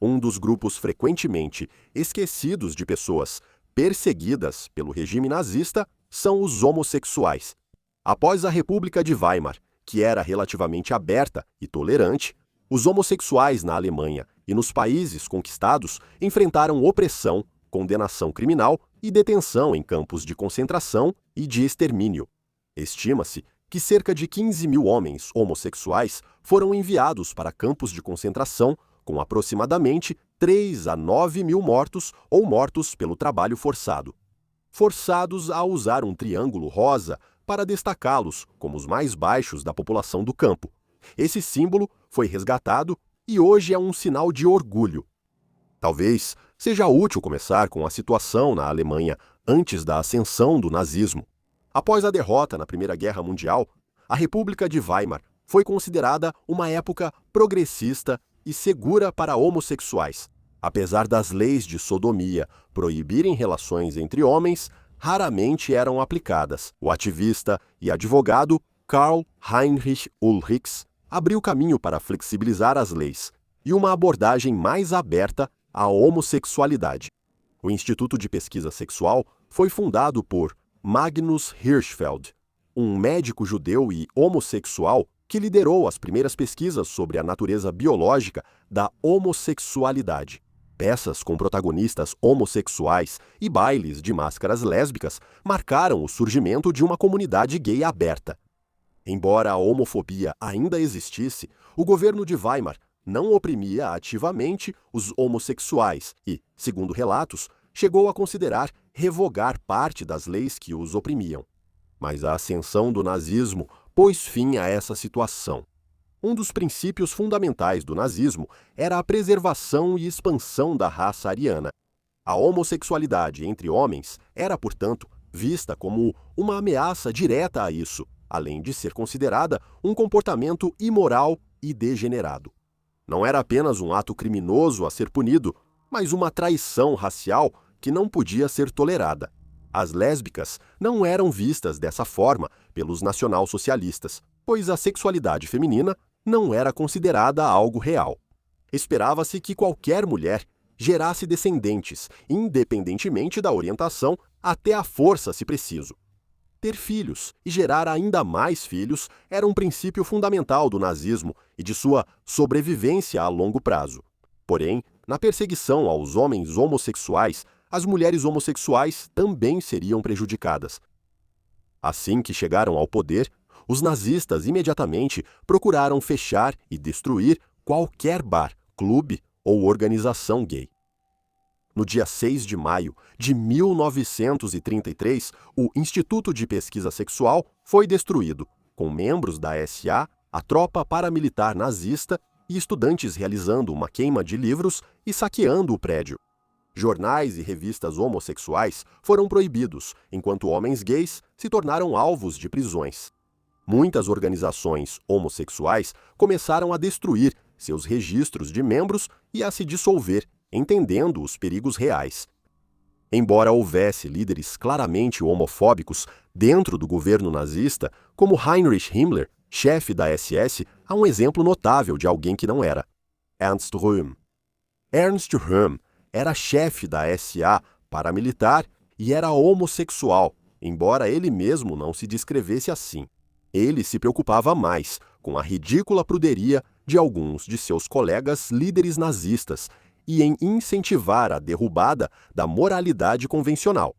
Um dos grupos frequentemente esquecidos de pessoas perseguidas pelo regime nazista são os homossexuais. Após a República de Weimar, que era relativamente aberta e tolerante, os homossexuais na Alemanha e nos países conquistados enfrentaram opressão, condenação criminal e detenção em campos de concentração e de extermínio. Estima-se que cerca de 15 mil homens homossexuais foram enviados para campos de concentração, com aproximadamente 3 a 9 mil mortos ou mortos pelo trabalho forçado. Forçados a usar um triângulo rosa para destacá-los como os mais baixos da população do campo. Esse símbolo foi resgatado e hoje é um sinal de orgulho. Talvez seja útil começar com a situação na Alemanha antes da ascensão do nazismo. Após a derrota na Primeira Guerra Mundial, a República de Weimar foi considerada uma época progressista e segura para homossexuais. Apesar das leis de sodomia proibirem relações entre homens, raramente eram aplicadas. O ativista e advogado Karl Heinrich Ulrichs abriu caminho para flexibilizar as leis e uma abordagem mais aberta à homossexualidade. O Instituto de Pesquisa Sexual foi fundado por Magnus Hirschfeld, um médico judeu e homossexual que liderou as primeiras pesquisas sobre a natureza biológica da homossexualidade. Peças com protagonistas homossexuais e bailes de máscaras lésbicas marcaram o surgimento de uma comunidade gay aberta. Embora a homofobia ainda existisse, o governo de Weimar não oprimia ativamente os homossexuais e, segundo relatos, chegou a considerar revogar parte das leis que os oprimiam. Mas a ascensão do nazismo pôs fim a essa situação. Um dos princípios fundamentais do nazismo era a preservação e expansão da raça ariana. A homossexualidade entre homens era, portanto, vista como uma ameaça direta a isso, além de ser considerada um comportamento imoral e degenerado. Não era apenas um ato criminoso a ser punido, mas uma traição racial que não podia ser tolerada. As lésbicas não eram vistas dessa forma pelos nacionalsocialistas, pois a sexualidade feminina não era considerada algo real. Esperava-se que qualquer mulher gerasse descendentes, independentemente da orientação, até a força se preciso. Ter filhos e gerar ainda mais filhos era um princípio fundamental do nazismo e de sua sobrevivência a longo prazo. Porém, na perseguição aos homens homossexuais, as mulheres homossexuais também seriam prejudicadas. Assim que chegaram ao poder, os nazistas imediatamente procuraram fechar e destruir qualquer bar, clube ou organização gay. No dia 6 de maio de 1933, o Instituto de Pesquisa Sexual foi destruído, com membros da SA, a tropa paramilitar nazista e estudantes realizando uma queima de livros e saqueando o prédio. Jornais e revistas homossexuais foram proibidos, enquanto homens gays se tornaram alvos de prisões. Muitas organizações homossexuais começaram a destruir seus registros de membros e a se dissolver, entendendo os perigos reais. Embora houvesse líderes claramente homofóbicos dentro do governo nazista, como Heinrich Himmler, chefe da SS, há um exemplo notável de alguém que não era: Ernst Röhm. Ernst Röhm era chefe da SA paramilitar e era homossexual, embora ele mesmo não se descrevesse assim. Ele se preocupava mais com a ridícula pruderia de alguns de seus colegas líderes nazistas e em incentivar a derrubada da moralidade convencional.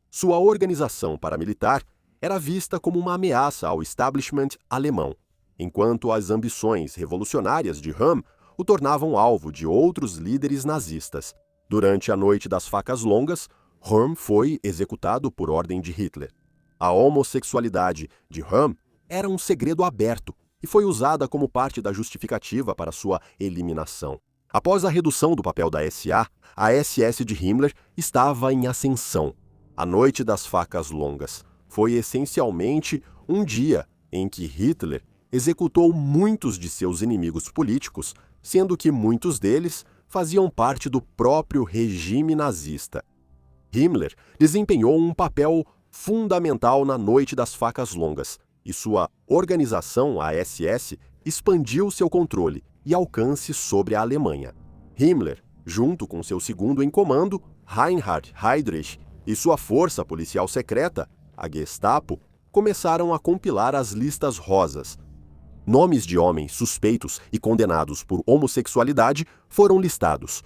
Sua organização paramilitar era vista como uma ameaça ao establishment alemão, enquanto as ambições revolucionárias de Röhm o tornavam alvo de outros líderes nazistas. Durante a Noite das Facas Longas, Röhm foi executado por ordem de Hitler. A homossexualidade de Röhm era um segredo aberto e foi usada como parte da justificativa para sua eliminação. Após a redução do papel da SA, a SS de Himmler estava em ascensão. A Noite das Facas Longas foi essencialmente um dia em que Hitler executou muitos de seus inimigos políticos, sendo que muitos deles faziam parte do próprio regime nazista. Himmler desempenhou um papel fundamental na Noite das Facas Longas, e sua organização, a SS, expandiu seu controle e alcance sobre a Alemanha. Himmler Junto com seu segundo em comando, Reinhard Heydrich, e sua força policial secreta, a Gestapo, começaram a compilar as listas rosas. Nomes de homens suspeitos e condenados por homossexualidade foram listados.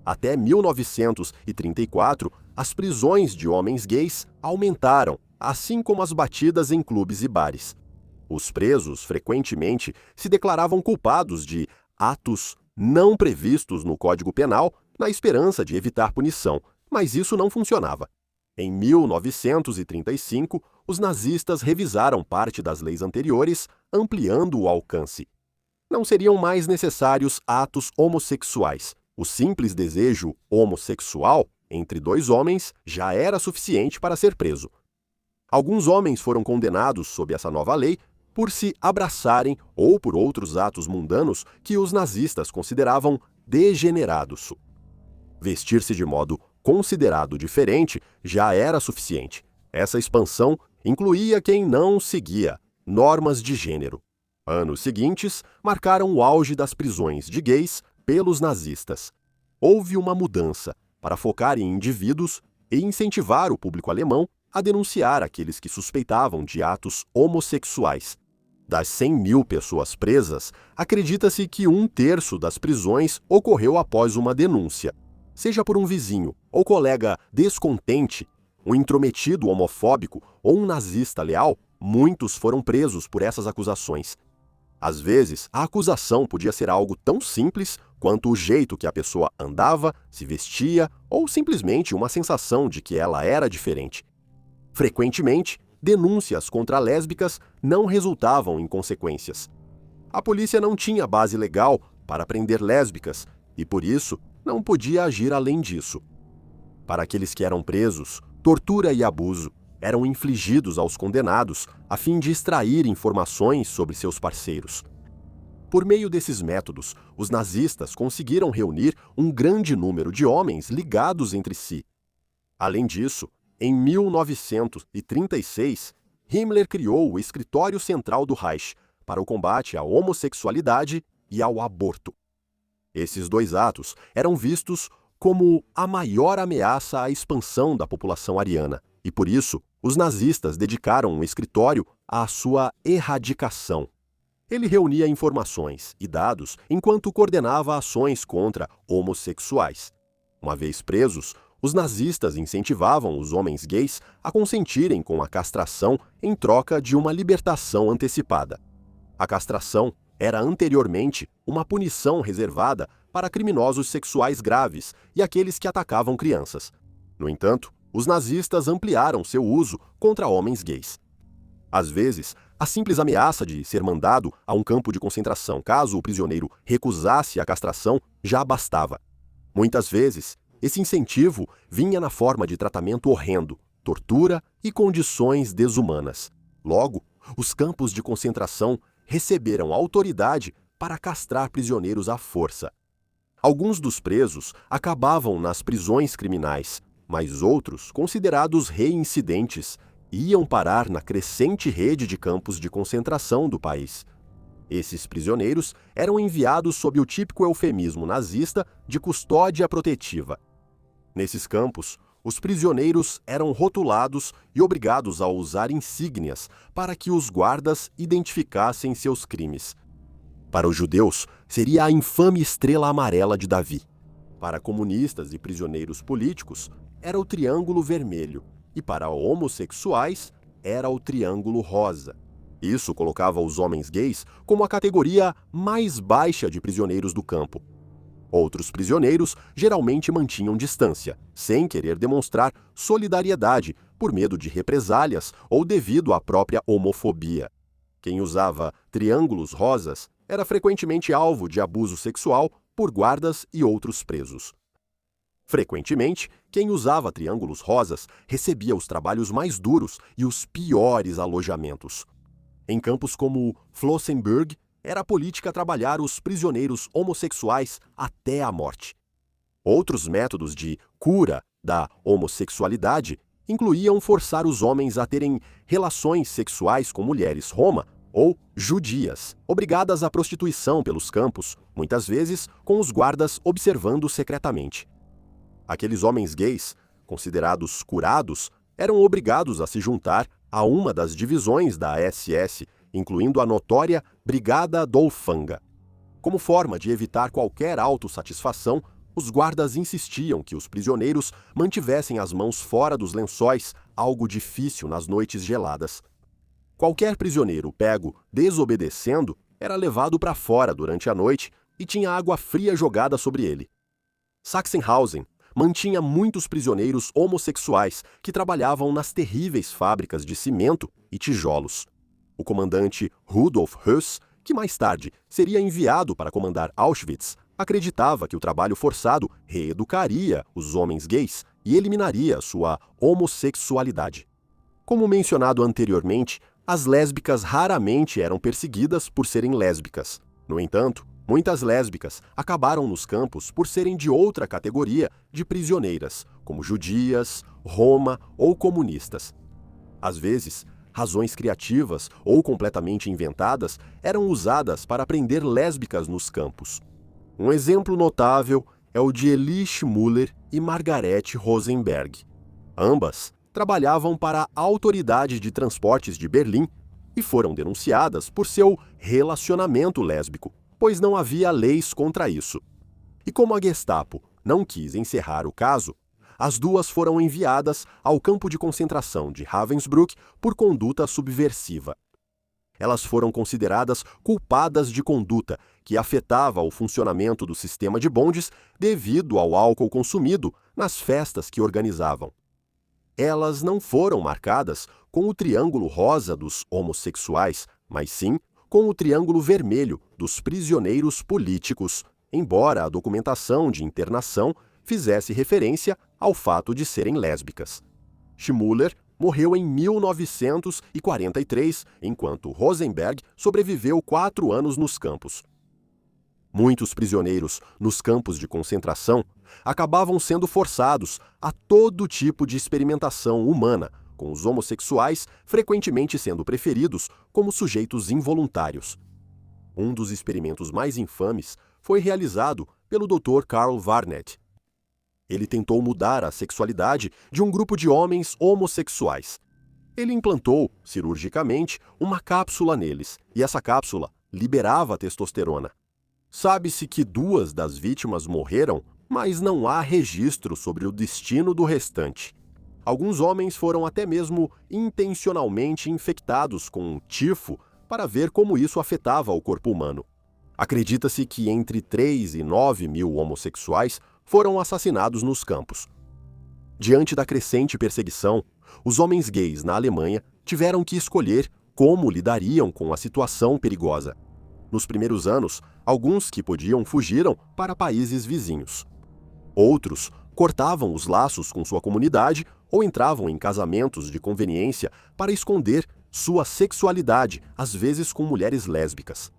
Até 1934, as prisões de homens gays aumentaram, assim como as batidas em clubes e bares. Os presos frequentemente se declaravam culpados de atos não previstos no Código Penal, na esperança de evitar punição, mas isso não funcionava. Em 1935, os nazistas revisaram parte das leis anteriores, ampliando o alcance. Não seriam mais necessários atos homossexuais. O simples desejo homossexual entre dois homens já era suficiente para ser preso. Alguns homens foram condenados sob essa nova lei por se abraçarem ou por outros atos mundanos que os nazistas consideravam degenerados. Vestir-se de modo considerado diferente já era suficiente. Essa expansão incluía quem não seguia normas de gênero. Anos seguintes marcaram o auge das prisões de gays pelos nazistas. Houve uma mudança para focar em indivíduos e incentivar o público alemão a denunciar aqueles que suspeitavam de atos homossexuais. Das 100.000 pessoas presas, acredita-se que 1/3 das prisões ocorreu após uma denúncia. Seja por um vizinho ou colega descontente, um intrometido homofóbico ou um nazista leal, muitos foram presos por essas acusações. Às vezes, a acusação podia ser algo tão simples quanto o jeito que a pessoa andava, se vestia ou simplesmente uma sensação de que ela era diferente. Frequentemente, denúncias contra lésbicas não resultavam em consequências. A polícia não tinha base legal para prender lésbicas e, por isso, não podia agir além disso. Para aqueles que eram presos, tortura e abuso eram infligidos aos condenados a fim de extrair informações sobre seus parceiros. Por meio desses métodos, os nazistas conseguiram reunir um grande número de homens ligados entre si. Além disso, em 1936, Himmler criou o Escritório Central do Reich para o combate à homossexualidade e ao aborto. Esses dois atos eram vistos como a maior ameaça à expansão da população ariana, e por isso os nazistas dedicaram um escritório à sua erradicação. Ele reunia informações e dados enquanto coordenava ações contra homossexuais. Uma vez presos, os nazistas incentivavam os homens gays a consentirem com a castração em troca de uma libertação antecipada. A castração era anteriormente uma punição reservada para criminosos sexuais graves e aqueles que atacavam crianças. No entanto, os nazistas ampliaram seu uso contra homens gays. Às vezes, a simples ameaça de ser mandado a um campo de concentração caso o prisioneiro recusasse a castração já bastava. Muitas vezes, esse incentivo vinha na forma de tratamento horrendo, tortura e condições desumanas. Logo, os campos de concentração receberam autoridade para castrar prisioneiros à força. Alguns dos presos acabavam nas prisões criminais, mas outros, considerados reincidentes, iam parar na crescente rede de campos de concentração do país. Esses prisioneiros eram enviados sob o típico eufemismo nazista de custódia protetiva. Nesses campos, os prisioneiros eram rotulados e obrigados a usar insígnias para que os guardas identificassem seus crimes. Para os judeus, seria a infame estrela amarela de Davi. Para comunistas e prisioneiros políticos, era o triângulo vermelho, e para homossexuais, era o triângulo rosa. Isso colocava os homens gays como a categoria mais baixa de prisioneiros do campo. Outros prisioneiros geralmente mantinham distância, sem querer demonstrar solidariedade por medo de represálias ou devido à própria homofobia. Quem usava triângulos rosas era frequentemente alvo de abuso sexual por guardas e outros presos. Frequentemente, quem usava triângulos rosas recebia os trabalhos mais duros e os piores alojamentos. Em campos como Flossenbürg, era política trabalhar os prisioneiros homossexuais até a morte. Outros métodos de cura da homossexualidade incluíam forçar os homens a terem relações sexuais com mulheres Roma ou judias, obrigadas à prostituição pelos campos, muitas vezes com os guardas observando secretamente. Aqueles homens gays, considerados curados, eram obrigados a se juntar a uma das divisões da SS, incluindo a notória Brigada Dolfanga. Como forma de evitar qualquer autossatisfação, os guardas insistiam que os prisioneiros mantivessem as mãos fora dos lençóis, algo difícil nas noites geladas. Qualquer prisioneiro pego desobedecendo era levado para fora durante a noite e tinha água fria jogada sobre ele. Sachsenhausen mantinha muitos prisioneiros homossexuais que trabalhavam nas terríveis fábricas de cimento e tijolos. O comandante Rudolf Höss, que mais tarde seria enviado para comandar Auschwitz, acreditava que o trabalho forçado reeducaria os homens gays e eliminaria sua homossexualidade. Como mencionado anteriormente, as lésbicas raramente eram perseguidas por serem lésbicas. No entanto, muitas lésbicas acabaram nos campos por serem de outra categoria de prisioneiras, como judias, roma ou comunistas. Às vezes, razões criativas ou completamente inventadas eram usadas para prender lésbicas nos campos. Um exemplo notável é o de Elie Schmuller e Margarete Rosenberg. Ambas trabalhavam para a Autoridade de Transportes de Berlim e foram denunciadas por seu relacionamento lésbico, pois não havia leis contra isso. E como a Gestapo não quis encerrar o caso, as duas foram enviadas ao campo de concentração de Ravensbrück por conduta subversiva. Elas foram consideradas culpadas de conduta que afetava o funcionamento do sistema de bondes devido ao álcool consumido nas festas que organizavam. Elas não foram marcadas com o triângulo rosa dos homossexuais, mas sim com o triângulo vermelho dos prisioneiros políticos, embora a documentação de internação fizesse referência ao fato de serem lésbicas. Schmuller morreu em 1943, enquanto Rosenberg sobreviveu 4 anos nos campos. Muitos prisioneiros nos campos de concentração acabavam sendo forçados a todo tipo de experimentação humana, com os homossexuais frequentemente sendo preferidos como sujeitos involuntários. Um dos experimentos mais infames foi realizado pelo Dr. Karl Varnett. Ele tentou mudar a sexualidade de um grupo de homens homossexuais. Ele implantou, cirurgicamente, uma cápsula neles, e essa cápsula liberava a testosterona. Sabe-se que 2 das vítimas morreram, mas não há registro sobre o destino do restante. Alguns homens foram até mesmo intencionalmente infectados com tifo para ver como isso afetava o corpo humano. Acredita-se que entre 3 e 9 mil homossexuais foram assassinados nos campos. Diante da crescente perseguição, os homens gays na Alemanha tiveram que escolher como lidariam com a situação perigosa. Nos primeiros anos, alguns que podiam fugiram para países vizinhos. Outros cortavam os laços com sua comunidade ou entravam em casamentos de conveniência para esconder sua sexualidade, às vezes com mulheres lésbicas.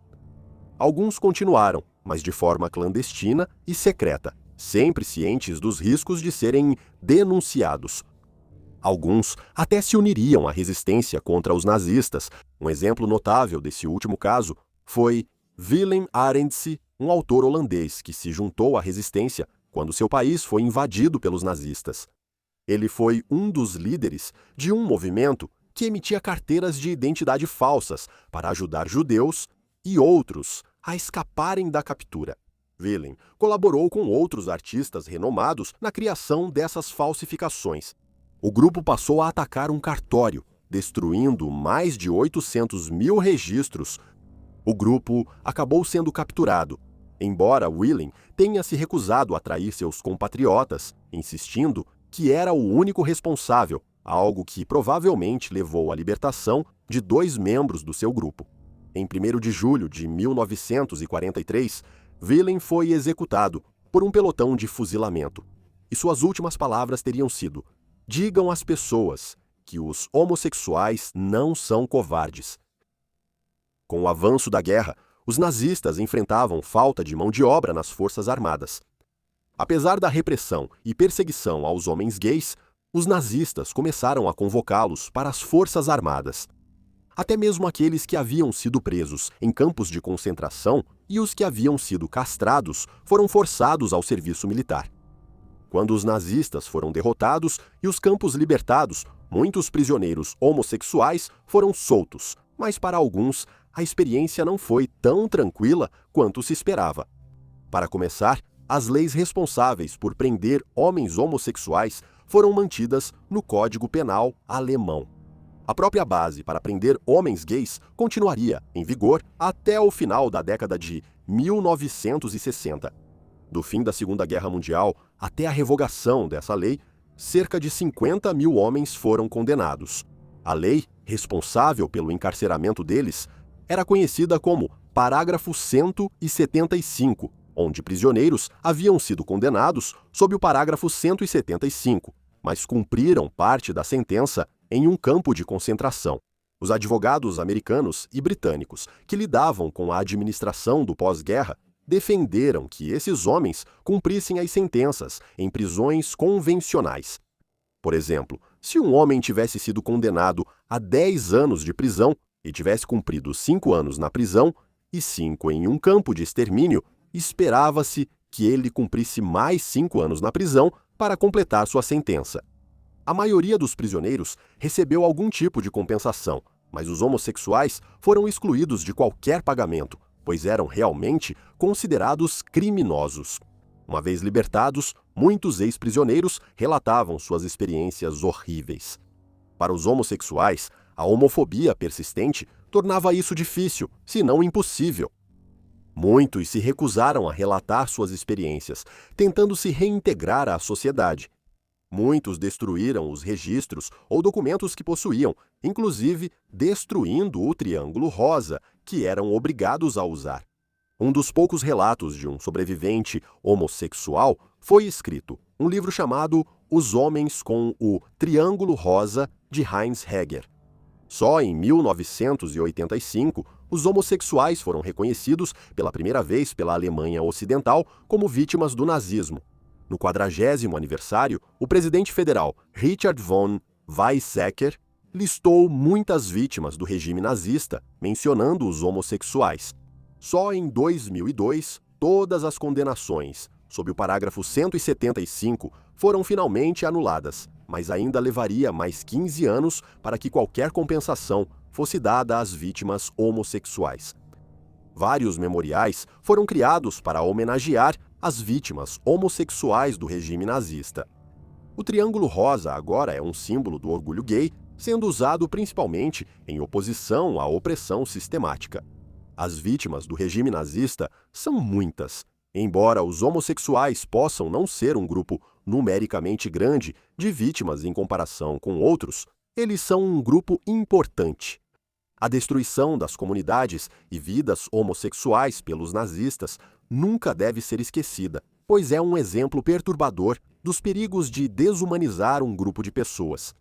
Alguns continuaram, mas de forma clandestina e secreta, sempre cientes dos riscos de serem denunciados. Alguns até se uniriam à resistência contra os nazistas. Um exemplo notável desse último caso foi Willem Arendse, um autor holandês que se juntou à resistência quando seu país foi invadido pelos nazistas. Ele foi um dos líderes de um movimento que emitia carteiras de identidade falsas para ajudar judeus e outros a escaparem da captura. Willem colaborou com outros artistas renomados na criação dessas falsificações. O grupo passou a atacar um cartório, destruindo mais de 800 mil registros. O grupo acabou sendo capturado, embora Willem tenha se recusado a trair seus compatriotas, insistindo que era o único responsável, algo que provavelmente levou à libertação de 2 membros do seu grupo. Em 1º de julho de 1943, Willem foi executado por um pelotão de fuzilamento. E suas últimas palavras teriam sido: digam às pessoas que os homossexuais não são covardes. Com o avanço da guerra, os nazistas enfrentavam falta de mão de obra nas forças armadas. Apesar da repressão e perseguição aos homens gays, os nazistas começaram a convocá-los para as forças armadas. Até mesmo aqueles que haviam sido presos em campos de concentração e os que haviam sido castrados foram forçados ao serviço militar. Quando os nazistas foram derrotados e os campos libertados, muitos prisioneiros homossexuais foram soltos, mas para alguns a experiência não foi tão tranquila quanto se esperava. Para começar, as leis responsáveis por prender homens homossexuais foram mantidas no Código Penal alemão. A própria base para prender homens gays continuaria em vigor até o final da década de 1960. Do fim da Segunda Guerra Mundial até a revogação dessa lei, cerca de 50 mil homens foram condenados. A lei, responsável pelo encarceramento deles, era conhecida como Parágrafo 175, onde prisioneiros haviam sido condenados sob o parágrafo 175, mas cumpriram parte da sentença em um campo de concentração. Os advogados americanos e britânicos que lidavam com a administração do pós-guerra defenderam que esses homens cumprissem as sentenças em prisões convencionais. Por exemplo, se um homem tivesse sido condenado a 10 anos de prisão e tivesse cumprido 5 anos na prisão e 5 em um campo de extermínio, esperava-se que ele cumprisse mais 5 anos na prisão para completar sua sentença. A maioria dos prisioneiros recebeu algum tipo de compensação, mas os homossexuais foram excluídos de qualquer pagamento, pois eram realmente considerados criminosos. Uma vez libertados, muitos ex-prisioneiros relatavam suas experiências horríveis. Para os homossexuais, a homofobia persistente tornava isso difícil, se não impossível. Muitos se recusaram a relatar suas experiências, tentando se reintegrar à sociedade. Muitos destruíram os registros ou documentos que possuíam, inclusive destruindo o Triângulo Rosa, que eram obrigados a usar. Um dos poucos relatos de um sobrevivente homossexual foi escrito, um livro chamado Os Homens com o Triângulo Rosa, de Heinz Heger. Só em 1985, os homossexuais foram reconhecidos pela primeira vez pela Alemanha Ocidental como vítimas do nazismo. No 40º aniversário, o presidente federal Richard von Weizsäcker listou muitas vítimas do regime nazista, mencionando os homossexuais. Só em 2002, todas as condenações, sob o parágrafo 175, foram finalmente anuladas, mas ainda levaria mais 15 anos para que qualquer compensação fosse dada às vítimas homossexuais. Vários memoriais foram criados para homenagear as vítimas homossexuais do regime nazista. O Triângulo Rosa agora é um símbolo do orgulho gay, sendo usado principalmente em oposição à opressão sistemática. As vítimas do regime nazista são muitas. Embora os homossexuais possam não ser um grupo numericamente grande de vítimas em comparação com outros, eles são um grupo importante. A destruição das comunidades e vidas homossexuais pelos nazistas nunca deve ser esquecida, pois é um exemplo perturbador dos perigos de desumanizar um grupo de pessoas.